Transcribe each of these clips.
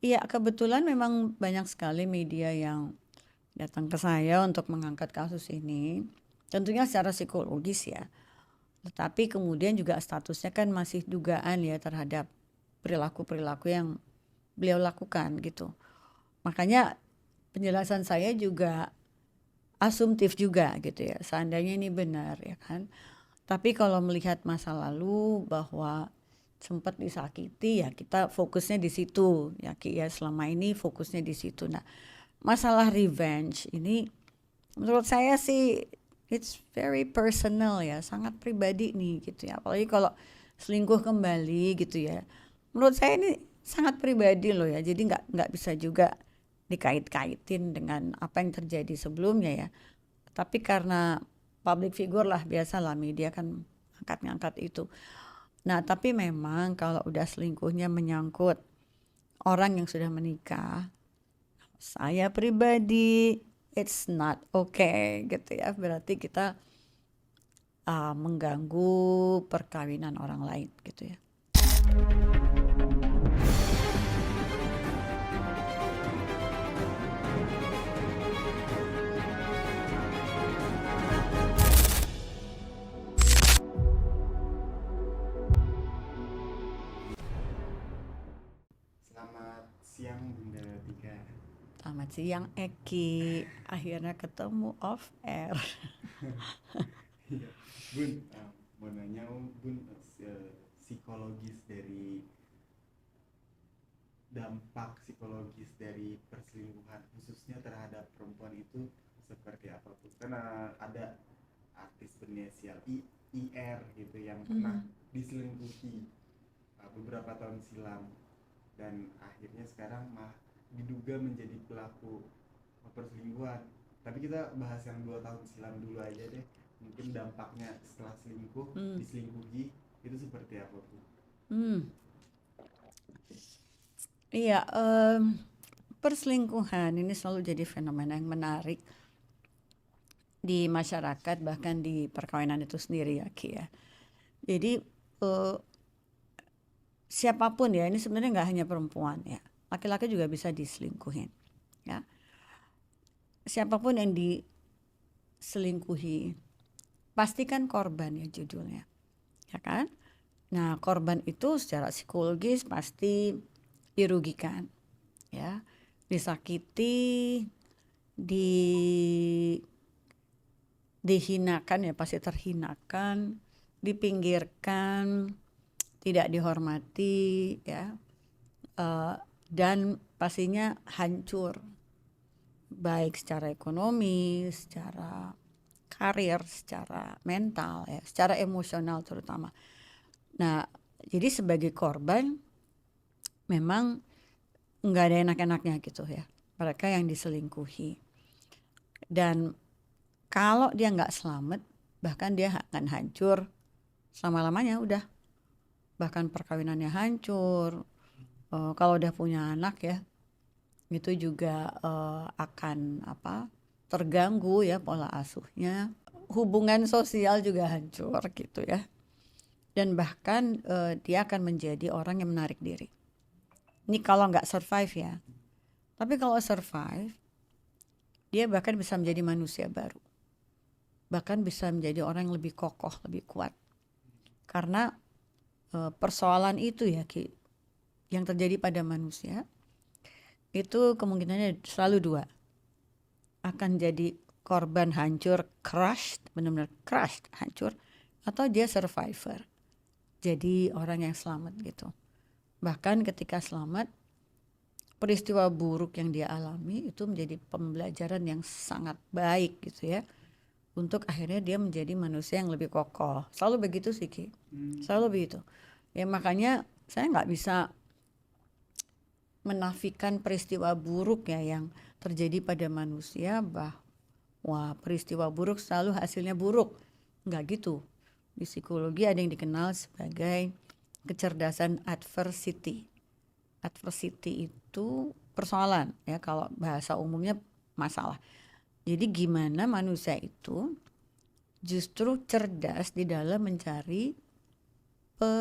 Iya, kebetulan memang banyak sekali media yang datang ke saya untuk mengangkat kasus ini. Tentunya secara psikologis ya. Tetapi kemudian juga statusnya kan masih dugaan ya terhadap perilaku-perilaku yang beliau lakukan gitu. Makanya penjelasan saya juga asumtif juga gitu ya. Seandainya ini benar ya kan. Tapi kalau melihat masa lalu bahwa sempat disakiti ya kita fokusnya di situ ya Ki ya, selama ini fokusnya di situ. Nah, masalah revenge ini menurut saya sih it's very personal ya, sangat pribadi nih gitu ya. Apalagi kalau selingkuh kembali gitu ya. Menurut saya ini sangat pribadi loh ya. Jadi nggak bisa juga dikait-kaitin dengan apa yang terjadi sebelumnya ya. Tapi karena public figure lah, biasalah media kan angkat-ngangkat itu. Nah, tapi memang kalau udah selingkuhnya menyangkut orang yang sudah menikah, saya pribadi it's not okay gitu ya. Berarti kita mengganggu perkawinan orang lain gitu ya. Selamat siang Bunda Tika. Selamat siang Eki, akhirnya ketemu off air. Iya, Bun, mau nanya Bun, psikologis dari dampak psikologis dari perselingkuhan khususnya terhadap perempuan itu seperti apa Bun? Karena ada artis berinisial IR gitu yang pernah diselingkuhi beberapa tahun silam dan akhirnya sekarang diduga menjadi pelaku perselingkuhan. Tapi kita bahas yang 2 tahun silam dulu aja deh. Mungkin dampaknya setelah selingkuh, Hmm. diselingkuhi itu seperti apa Bu? Hmm. Iya, perselingkuhan ini selalu jadi fenomena yang menarik di masyarakat, bahkan di perkawinan itu sendiri ya Ki ya. Jadi eh, siapapun ya, ini sebenarnya nggak hanya perempuan ya, laki-laki juga bisa diselingkuhin ya. Siapapun yang diselingkuhi pasti kan korban ya judulnya, ya kan. Nah, korban itu secara psikologis pasti dirugikan ya, disakiti, di dihinakan ya, pasti terhinakan, dipinggirkan, tidak dihormati ya. Eh, dan pastinya hancur, baik secara ekonomi, secara karir, secara mental ya, secara emosional terutama. Nah, jadi sebagai korban memang nggak ada enak-enaknya gitu ya, mereka yang diselingkuhi. Dan kalau dia nggak selamat, bahkan dia akan hancur selama-lamanya udah. Bahkan perkawinannya hancur. Kalau udah punya anak ya, itu juga akan apa? Terganggu ya pola asuhnya. Hubungan sosial juga hancur gitu ya. Dan bahkan dia akan menjadi orang yang menarik diri. Ini kalau nggak survive ya. Tapi kalau survive, dia bahkan bisa menjadi manusia baru. Bahkan bisa menjadi orang yang lebih kokoh, lebih kuat. Karena persoalan itu ya Ki, yang terjadi pada manusia, itu kemungkinannya selalu dua. Akan jadi korban hancur, crushed, benar-benar crushed, hancur. Atau dia survivor, jadi orang yang selamat gitu. Bahkan ketika selamat, peristiwa buruk yang dia alami itu menjadi pembelajaran yang sangat baik gitu ya, untuk akhirnya dia menjadi manusia yang lebih kokoh. Selalu begitu sih Ki, selalu begitu ya. Makanya saya nggak bisa menafikan peristiwa buruk ya yang terjadi pada manusia, bahwa peristiwa buruk selalu hasilnya buruk. Nggak gitu. Di psikologi ada yang dikenal sebagai kecerdasan adversity. Adversity itu persoalan ya, kalau bahasa umumnya masalah. Jadi gimana manusia itu justru cerdas di dalam mencari pe,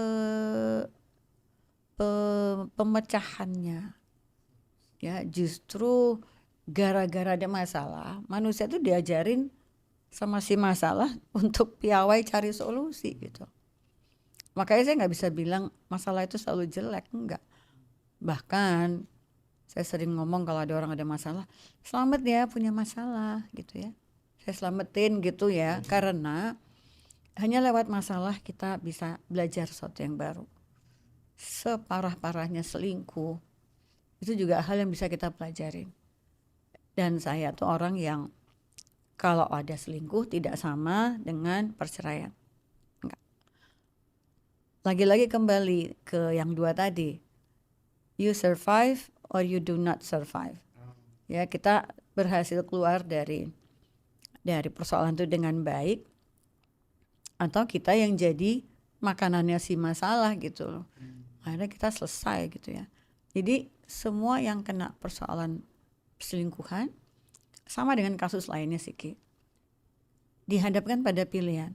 pemecahannya Ya, justru gara-gara ada masalah, manusia itu diajarin sama si masalah untuk piawai cari solusi gitu. Makanya saya nggak bisa bilang masalah itu selalu jelek, enggak. Bahkan saya sering ngomong kalau ada orang ada masalah, selamat ya punya masalah gitu ya. Saya selamatin gitu ya, karena hanya lewat masalah kita bisa belajar sesuatu yang baru. Separah-parahnya selingkuh, itu juga hal yang bisa kita pelajarin. Dan saya tuh orang yang kalau ada selingkuh tidak sama dengan perceraian. Enggak. Lagi-lagi kembali ke yang dua tadi. You survive or you do not survive. Ya, kita berhasil keluar dari persoalan itu dengan baik, atau kita yang jadi makanannya si masalah gitu loh. Akhirnya kita selesai gitu ya. Jadi semua yang kena persoalan selingkuhan sama dengan kasus lainnya sih Ki, dihadapkan pada pilihan.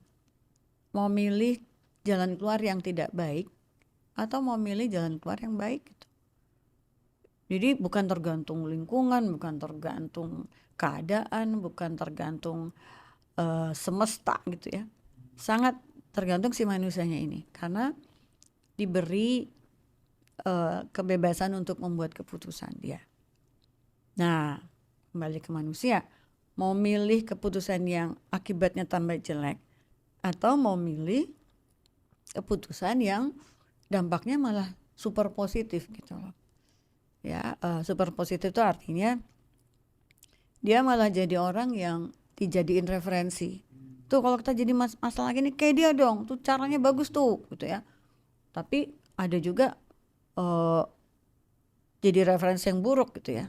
Mau milih jalan keluar yang tidak baik atau mau milih jalan keluar yang baik gitu. Jadi bukan tergantung lingkungan, bukan tergantung keadaan, bukan tergantung semesta gitu ya. Sangat tergantung si manusianya ini, karena diberi kebebasan untuk membuat keputusan dia. Nah, kembali ke manusia, mau milih keputusan yang akibatnya tambah jelek atau mau milih keputusan yang dampaknya malah super positif gitu loh. Ya, super positif itu artinya dia malah jadi orang yang dijadiin referensi. Tuh kalau kita jadi masalah gini kayak dia dong, tuh caranya bagus tuh gitu ya. Tapi ada juga jadi referensi yang buruk gitu ya.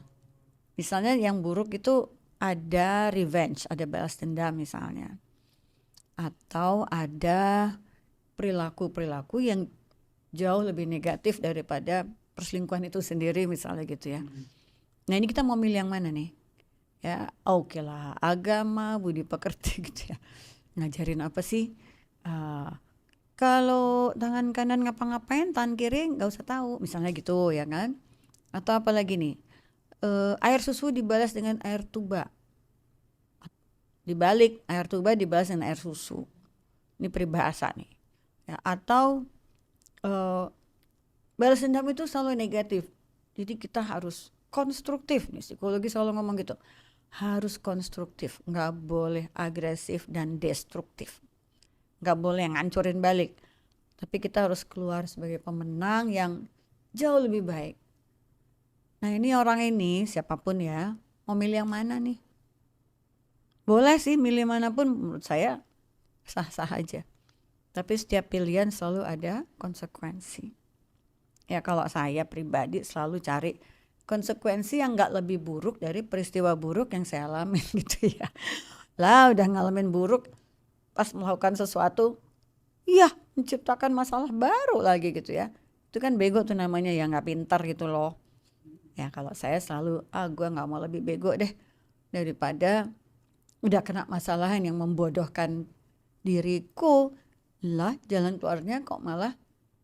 Misalnya yang buruk itu ada revenge, ada balas dendam misalnya. Atau ada perilaku-perilaku yang jauh lebih negatif daripada perselingkuhan itu sendiri misalnya gitu ya. Nah ini kita mau milih yang mana nih? Ya oke lah, agama, budi pekerti gitu ya. Ngajarin apa sih? Kalau tangan kanan ngapa-ngapain, tangan kiri nggak usah tahu, misalnya gitu ya kan? Atau apalagi nih? Air susu dibalas dengan air tuba. Dibalik, air tuba dibalas dengan air susu. Ini peribahasa nih. Ya, atau balas dendam itu selalu negatif. Jadi kita harus konstruktif nih, psikologi selalu ngomong gitu. Harus konstruktif, nggak boleh agresif dan destruktif. Nggak boleh ngancurin balik. Tapi kita harus keluar sebagai pemenang yang jauh lebih baik. Nah ini orang ini siapapun ya, mau milih yang mana nih? Boleh sih milih manapun, menurut saya sah-sah aja. Tapi setiap pilihan selalu ada konsekuensi. Ya kalau saya pribadi selalu cari konsekuensi yang gak lebih buruk dari peristiwa buruk yang saya alamin gitu ya. Lah udah ngalamin buruk, pas melakukan sesuatu, iya menciptakan masalah baru lagi gitu ya. Itu kan bego tuh namanya ya, gak pintar gitu loh. Ya kalau saya selalu, gue gak mau lebih bego deh daripada udah kena masalah yang membodohkan diriku. Lah jalan keluarnya kok malah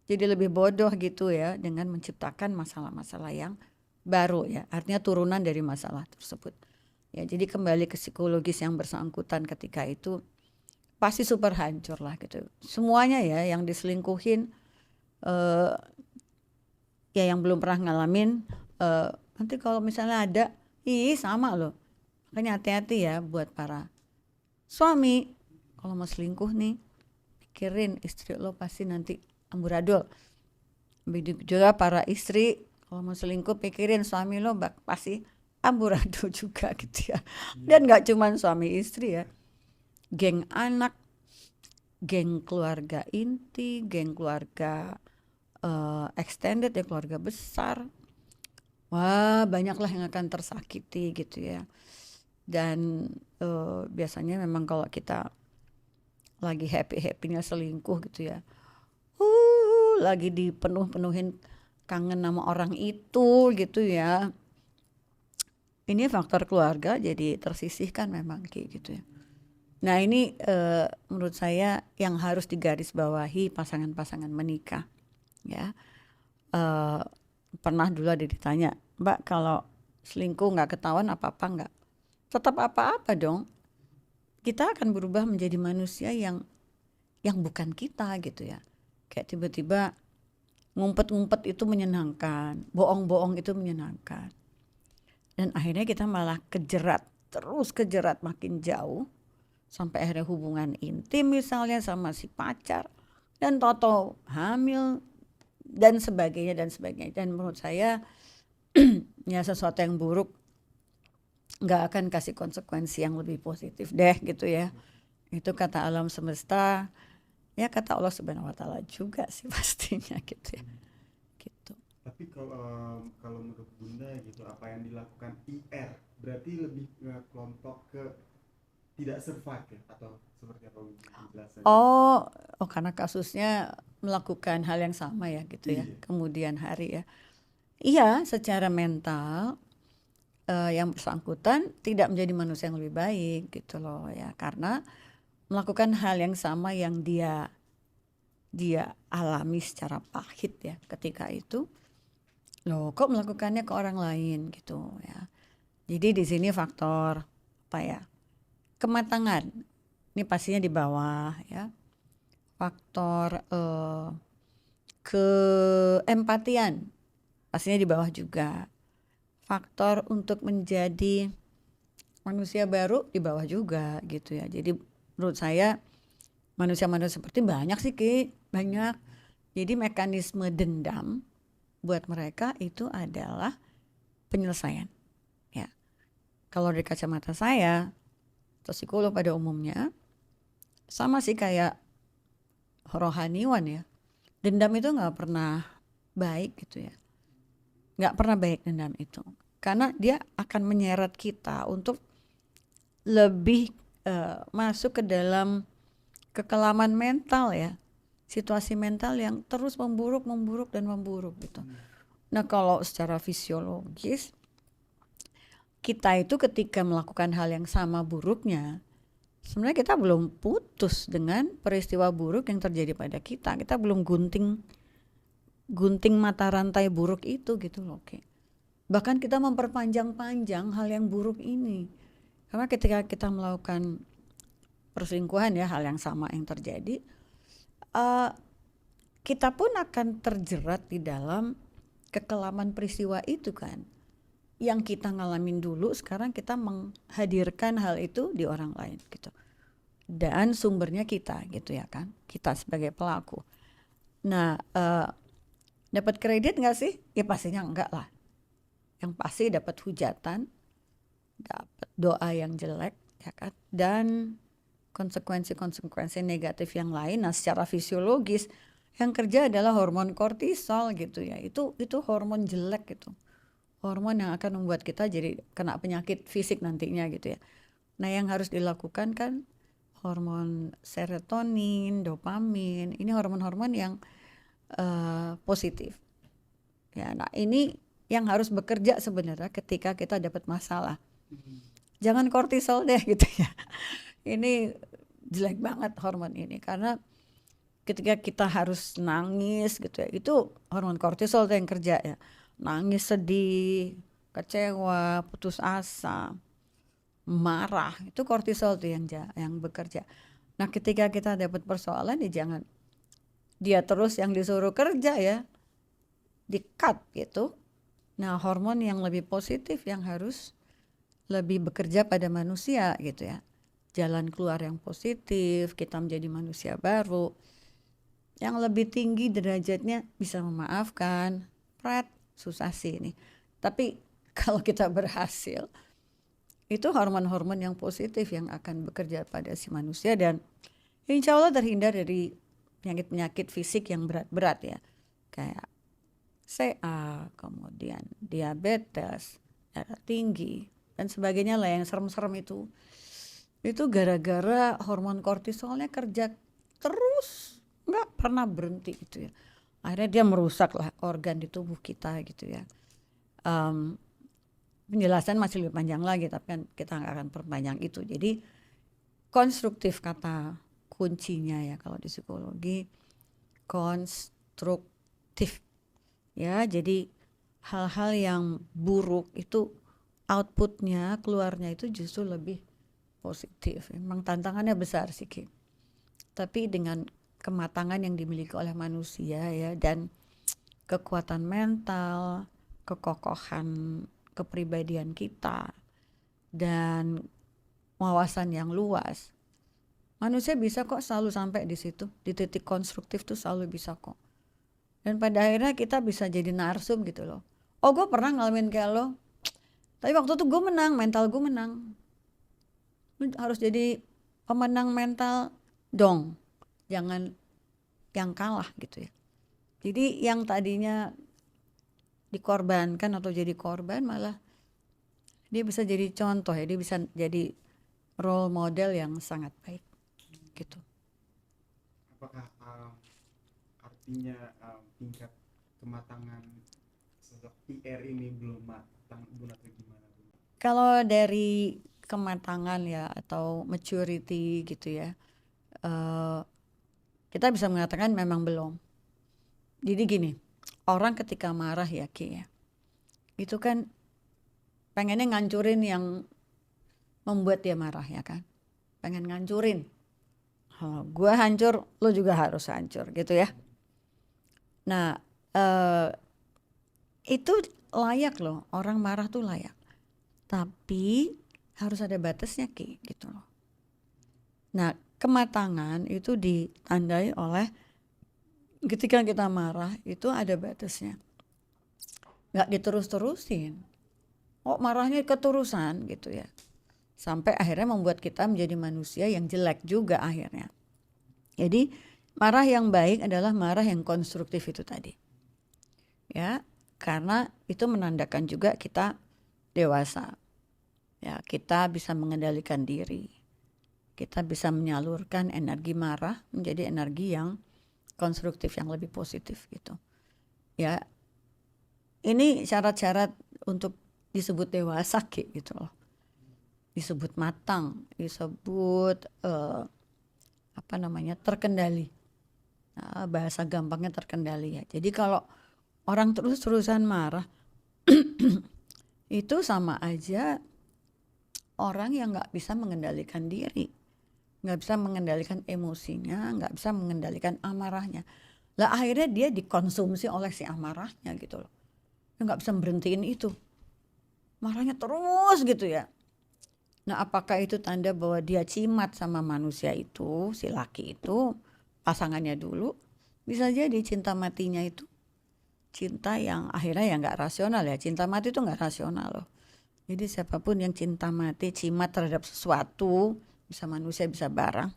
jadi lebih bodoh gitu ya, dengan menciptakan masalah-masalah yang baru ya, artinya turunan dari masalah tersebut ya. Jadi kembali ke psikologis yang bersangkutan ketika itu pasti super hancur lah gitu semuanya ya, yang diselingkuhin ya yang belum pernah ngalamin nanti kalau misalnya ada, sama loh. Makanya hati-hati ya buat para suami kalau mau selingkuh nih, pikirin istri lo pasti nanti amburadul. Begitu juga para istri kalau mau selingkuh, pikirin suami lo pasti amburadul juga gitu ya. Dan gak cuma suami istri ya, geng anak, geng keluarga inti, geng keluarga extended ya, keluarga besar. Wah banyaklah yang akan tersakiti gitu ya. Dan biasanya memang kalau kita lagi happy-happynya selingkuh gitu ya, lagi dipenuhin kangen sama orang itu gitu ya, ini faktor keluarga jadi tersisihkan memang kayak gitu ya. Nah ini menurut saya yang harus digarisbawahi pasangan-pasangan menikah ya. Pernah dulu ada ditanya, Mbak kalau selingkuh nggak ketahuan apa-apa nggak, tetap apa-apa dong. Kita akan berubah menjadi manusia yang bukan kita gitu ya. Kayak tiba-tiba ngumpet-ngumpet itu menyenangkan, bohong-bohong itu menyenangkan. Dan akhirnya kita malah terus kejerat makin jauh. Sampai akhirnya hubungan intim misalnya sama si pacar. Dan toto hamil dan sebagainya dan sebagainya. Dan menurut saya ya sesuatu yang buruk nggak akan kasih konsekuensi yang lebih positif deh gitu ya. Itu kata alam semesta, ya kata Allah Subhanahu wa taala juga sih pastinya gitu ya. Gitu. Tapi kalau menurut Bunda gitu, apa yang dilakukan IR berarti lebih kelompok ke tidak survive ya, atau seperti apa penjelasannya? Oh, karena kasusnya melakukan hal yang sama ya gitu ya. Iya. Kemudian hari ya. Iya, secara mental yang bersangkutan tidak menjadi manusia yang lebih baik gitu loh ya, karena melakukan hal yang sama yang dia alami secara pahit ya ketika itu. Loh, kok melakukannya ke orang lain gitu ya. Jadi di sini faktor apa ya? Kematangan. Ini pastinya di bawah ya. Faktor keempatian pastinya di bawah juga. Faktor untuk menjadi manusia baru di bawah juga gitu ya. Jadi menurut saya manusia-manusia seperti banyak sih Ki, banyak. Jadi mekanisme dendam buat mereka itu adalah penyelesaian ya. Kalau dari kacamata saya atau psikolog pada umumnya sama sih kayak rohaniwan ya. Dendam itu nggak pernah baik gitu ya. Nggak pernah baik dendam itu. Karena dia akan menyeret kita untuk lebih masuk ke dalam kekelaman mental ya. Situasi mental yang terus memburuk gitu. Nah, kalau secara fisiologis kita itu ketika melakukan hal yang sama buruknya, sebenarnya kita belum putus dengan peristiwa buruk yang terjadi pada kita. Kita belum gunting mata rantai buruk itu gitu loh. Oke. Bahkan kita memperpanjang-panjang hal yang buruk ini. Karena ketika kita melakukan perselingkuhan ya, hal yang sama yang terjadi, kita pun akan terjerat di dalam kekelaman peristiwa itu kan. Yang kita ngalamin dulu, sekarang kita menghadirkan hal itu di orang lain gitu. Dan sumbernya kita gitu ya kan, kita sebagai pelaku. Nah, dapat kredit nggak sih? Ya pastinya enggak lah. Yang pasti dapat hujatan, dapat doa yang jelek ya kan, dan konsekuensi negatif yang lain. Nah, secara fisiologis yang kerja adalah hormon kortisol gitu ya. Itu hormon jelek gitu. Hormon yang akan membuat kita jadi kena penyakit fisik nantinya gitu ya. Nah, yang harus dilakukan kan hormon serotonin, dopamin. Ini hormon-hormon yang positif. Ya, nah ini yang harus bekerja sebenarnya ketika kita dapat masalah. Jangan kortisol deh gitu ya. Ini jelek banget hormon ini karena ketika kita harus nangis gitu ya, itu hormon kortisol yang kerja ya. Nangis, sedih, kecewa, putus asa, marah, itu kortisol tuh yang bekerja. Nah, ketika kita dapat persoalan ya jangan dia terus yang disuruh kerja ya, di-cut gitu. Nah, hormon yang lebih positif yang harus lebih bekerja pada manusia gitu ya. Jalan keluar yang positif, kita menjadi manusia baru yang lebih tinggi derajatnya, bisa memaafkan. Susah sih ini. Tapi kalau kita berhasil, itu hormon-hormon yang positif yang akan bekerja pada si manusia dan insya Allah terhindar dari penyakit-penyakit fisik yang berat-berat ya. Kayak CA, kemudian diabetes, darah tinggi, dan sebagainya lah yang serem-serem itu. Itu gara-gara hormon kortisolnya kerja terus, nggak pernah berhenti gitu ya. Akhirnya dia merusak lah organ di tubuh kita gitu ya. Penjelasan masih lebih panjang lagi, tapi kan kita nggak akan perpanjang itu. Jadi konstruktif kata kuncinya ya kalau di psikologi, konstruktif ya. Jadi hal-hal yang buruk itu outputnya keluarnya itu justru lebih positif. Memang tantangannya besar sih Ki. Tapi dengan kematangan yang dimiliki oleh manusia ya, dan kekuatan mental, kekokohan kepribadian kita, dan wawasan yang luas, manusia bisa kok selalu sampai di situ, di titik konstruktif tuh selalu bisa kok. Dan pada akhirnya kita bisa jadi narsum gitu loh. Oh gue pernah ngalamin kayak lo, tapi waktu itu gue menang, mental gue menang. Lu harus jadi pemenang mental dong, jangan yang kalah gitu ya. Jadi yang tadinya dikorbankan atau jadi korban, malah dia bisa jadi contoh ya, dia bisa jadi role model yang sangat baik gitu. Apakah artinya tingkat kematangan sosok IR ini belum matang, Bun, atau gimana, Bun? Kalau dari kematangan ya atau maturity gitu ya, kita bisa mengatakan memang belum. Jadi gini, orang ketika marah ya Ki ya, itu kan pengennya ngancurin yang membuat dia marah ya kan, pengen ngancurin. Gue hancur, lo juga harus hancur gitu ya. Nah itu layak loh, orang marah tuh layak, tapi harus ada batasnya Ki gitu loh. Nah kematangan itu ditandai oleh ketika kita marah itu ada batasnya, nggak diterus-terusin. Oh marahnya keterusan gitu ya, sampai akhirnya membuat kita menjadi manusia yang jelek juga akhirnya. Jadi marah yang baik adalah marah yang konstruktif itu tadi ya, karena itu menandakan juga kita dewasa ya, kita bisa mengendalikan diri, kita bisa menyalurkan energi marah menjadi energi yang konstruktif, yang lebih positif gitu ya. Ini syarat-syarat untuk disebut dewasa gitu loh, disebut matang, disebut terkendali. Nah, bahasa gampangnya terkendali ya. Jadi kalau orang terus-terusan marah itu sama aja orang yang nggak bisa mengendalikan diri, nggak bisa mengendalikan emosinya, nggak bisa mengendalikan amarahnya. Lah akhirnya dia dikonsumsi oleh si amarahnya gitu loh. Dia nggak bisa berhentiin itu, marahnya terus gitu ya. Nah apakah itu tanda bahwa dia cimat sama manusia itu, si laki itu, pasangannya dulu? Bisa jadi cinta matinya itu cinta yang akhirnya ya nggak rasional ya. Cinta mati itu nggak rasional loh. Jadi siapapun yang cinta mati, cimat terhadap sesuatu, bisa manusia bisa barang,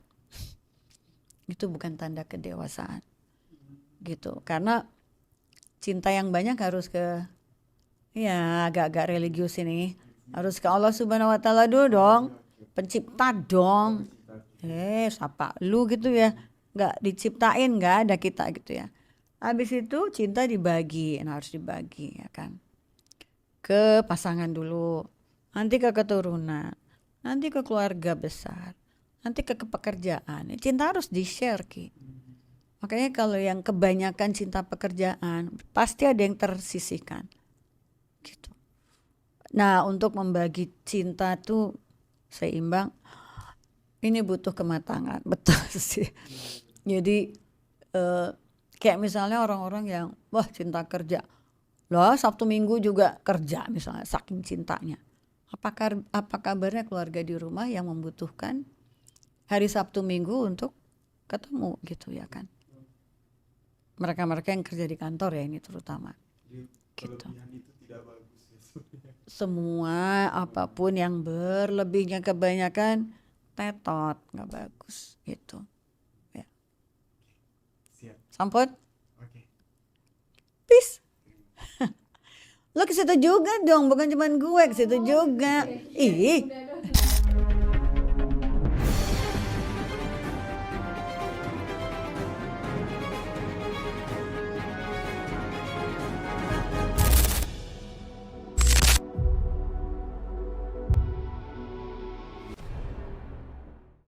itu bukan tanda kedewasaan gitu. Karena cinta yang banyak harus ke, ya agak-agak religius ini, harus ke Allah Subhanahu wa Ta'ala dulu dong, pencipta dong. Siapa lu gitu ya, nggak diciptain, nggak ada kita gitu ya. Habis itu cinta dibagi, nah harus dibagi ya kan, ke pasangan dulu, nanti ke keturunan, nanti ke keluarga besar, nanti ke pekerjaan. Cinta harus di-share Ki. Makanya kalau yang kebanyakan cinta pekerjaan, pasti ada yang tersisihkan gitu. Nah untuk membagi cinta tuh seimbang, ini butuh kematangan, betul sih. Jadi kayak misalnya orang-orang yang wah cinta kerja, loh Sabtu Minggu juga kerja misalnya, saking cintanya. Apa kabarnya keluarga di rumah yang membutuhkan hari Sabtu Minggu untuk ketemu gitu ya kan. Mereka-mereka yang kerja di kantor ya ini terutama. Gitu. Itu tidak bagus ya. Semua apapun yang berlebihnya kebanyakan tetot, nggak bagus gitu. Ya. Siap. Samput? Oke. Peace. Lo ke situ juga dong, bukan cuma gue, ke situ juga. Ih,